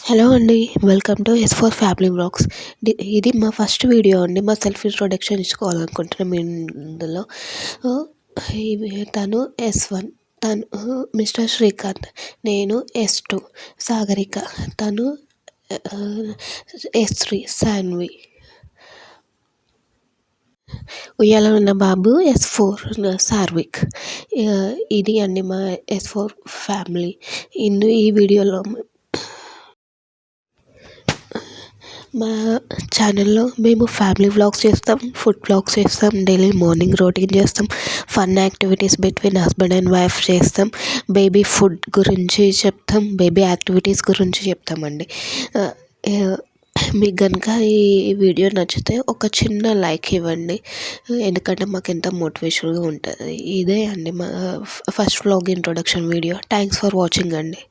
Hello అండి. Welcome to S4 family vlogs. ఇది మా ఫస్ట్ వీడియో అండి. మా సెల్ఫ్ ఇంట్రొడక్షన్ ఇచ్చుకోవాలనుకుంటున్నాం ఇందులో. తను S1, తను మిస్టర్ శ్రీకాంత్, నేను S2 సాగరిక, తను S3 సాన్వి, ఉయ్యాల ఉన్న బాబు S4 సార్విక్. ఇది అండి మా S4 ఫ్యామిలీ. ఈ వీడియోలో మా ఛానల్లో మేము ఫ్యామిలీ వ్లాగ్స్ చేస్తాం, ఫుడ్ వ్లాగ్స్ చేస్తాం, డైలీ మార్నింగ్ రొటీన్ చేస్తాం, fun activities between husband and wife చేస్తాం, బేబీ ఫుడ్ గురించి చెప్తాం, బేబీ యాక్టివిటీస్ గురించి చెప్తామండి. మీకు కనుక ఈ వీడియో నచ్చితే ఒక చిన్న లైక్ ఇవ్వండి, ఎందుకంటే మాకు ఎంత మోటివేషన్గా ఉంటుంది. ఇదే అండి మా first vlog introduction video. Thanks for watching అండి.